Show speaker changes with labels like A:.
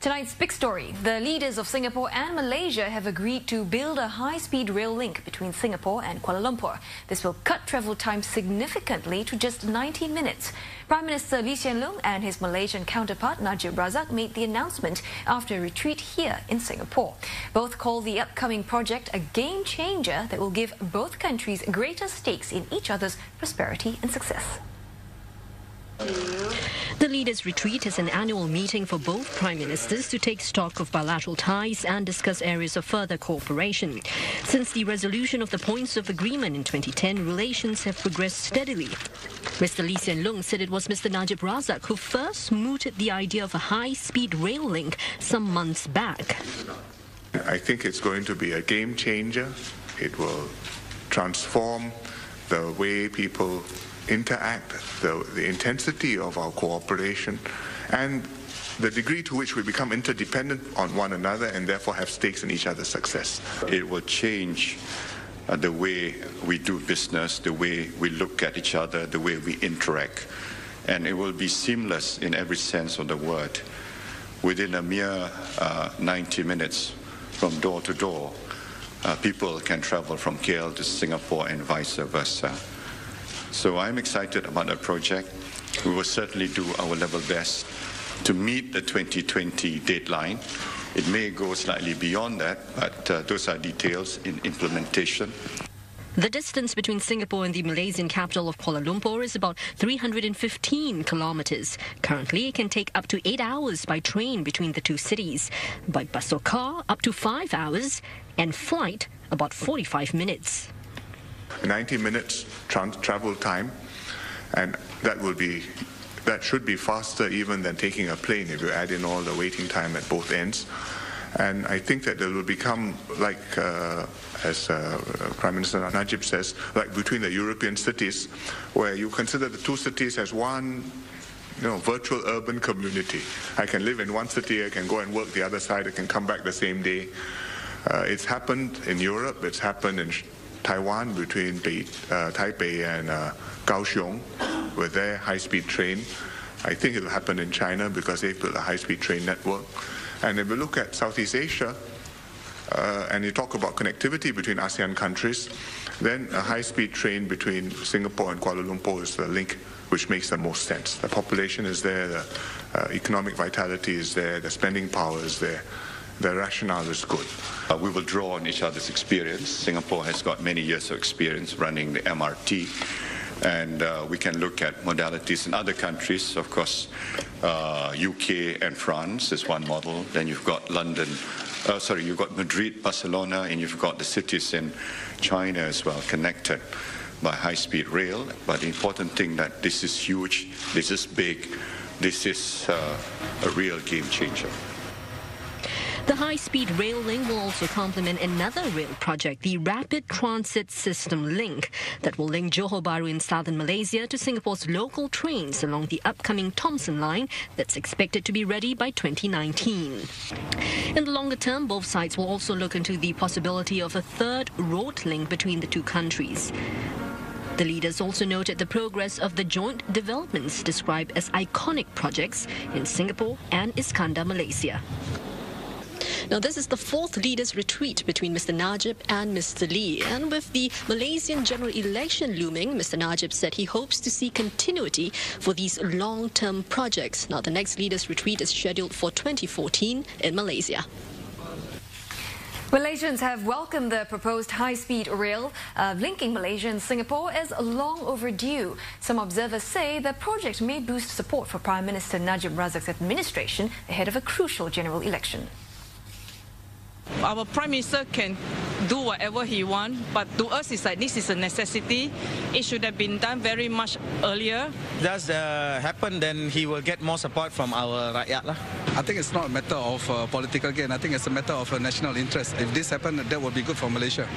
A: Tonight's big story. The leaders of Singapore and Malaysia have agreed to build a high-speed rail link between Singapore and Kuala Lumpur. This will cut travel time significantly to just 90 minutes. Prime Minister Lee Hsien Loong and his Malaysian counterpart Najib Razak made the announcement after a retreat here in Singapore. Both call the upcoming project a game changer that will give both countries greater stakes in each other's prosperity and success.
B: The leaders' retreat is an annual meeting for both prime ministers to take stock of bilateral ties and discuss areas of further cooperation. Since the resolution of the points of agreement in 2010, relations have progressed steadily. Mr. Lee Hsien Loong said it was Mr. Najib Razak who first mooted the idea of a high-speed rail link some months back.
C: I think it's going to be a game changer. It will transform the way people interact, the intensity of our cooperation, and the degree to which we become interdependent on one another and therefore have stakes in each other's success.
D: It will change the way we do business, the way we look at each other, the way we interact, and it will be seamless in every sense of the word. Within a mere 90 minutes from door to door, people can travel from KL to Singapore and vice versa. So I'm excited about the project. We will certainly do our level best to meet the 2020 deadline. It may go slightly beyond that, but those are details in implementation.
B: The distance between Singapore and the Malaysian capital of Kuala Lumpur is about 315 kilometres. Currently, it can take up to 8 hours by train between the two cities. By bus or car, up to 5 hours, and flight, about 45 minutes.
C: 90 minutes travel time, and that should be faster even than taking a plane if you add in all the waiting time at both ends. And I think that it will become like, as Prime Minister Najib says, like between the European cities, where you consider the two cities as one virtual urban community. I can live in one city, I can go and work the other side, I can come back the same day. It's happened in Europe, it's happened in Taiwan between Taipei and Kaohsiung with their high-speed train. I think it will happen in China because they've built a high-speed train network. And if we look at Southeast Asia and you talk about connectivity between ASEAN countries, then a high-speed train between Singapore and Kuala Lumpur is the link which makes the most sense. The population is there, the economic vitality is there, the spending power is there. The rationale is good.
D: We will draw on each other's experience. Singapore has got many years of experience running the MRT, and we can look at modalities in other countries. Of course, UK and France is one model. Then you've got you've got Madrid, Barcelona, and you've got the cities in China as well, connected by high-speed rail. But the important thing that this is huge, this is big, this is a real game changer.
B: The high-speed rail link will also complement another rail project, the Rapid Transit System Link, that will link Johor Bahru in southern Malaysia to Singapore's local trains along the upcoming Thomson line that's expected to be ready by 2019. In the longer term, both sides will also look into the possibility of a third road link between the two countries. The leaders also noted the progress of the joint developments described as iconic projects in Singapore and Iskandar, Malaysia. Now, this is the fourth leaders' retreat between Mr. Najib and Mr. Lee. And with the Malaysian general election looming, Mr. Najib said he hopes to see continuity for these long-term projects. Now, the next leaders' retreat is scheduled for 2014 in Malaysia.
A: Malaysians have welcomed the proposed high-speed rail linking Malaysia and Singapore as long overdue. Some observers say the project may boost support for Prime Minister Najib Razak's administration ahead of a crucial general election.
E: Our Prime Minister can do whatever he wants, but to us it's like this is a necessity. It should have been done very much earlier.
F: Does happen, then he will get more support from our rakyat lah.
G: I think it's not a matter of political gain. I think it's a matter of national interest. If this happens, that would be good for Malaysia.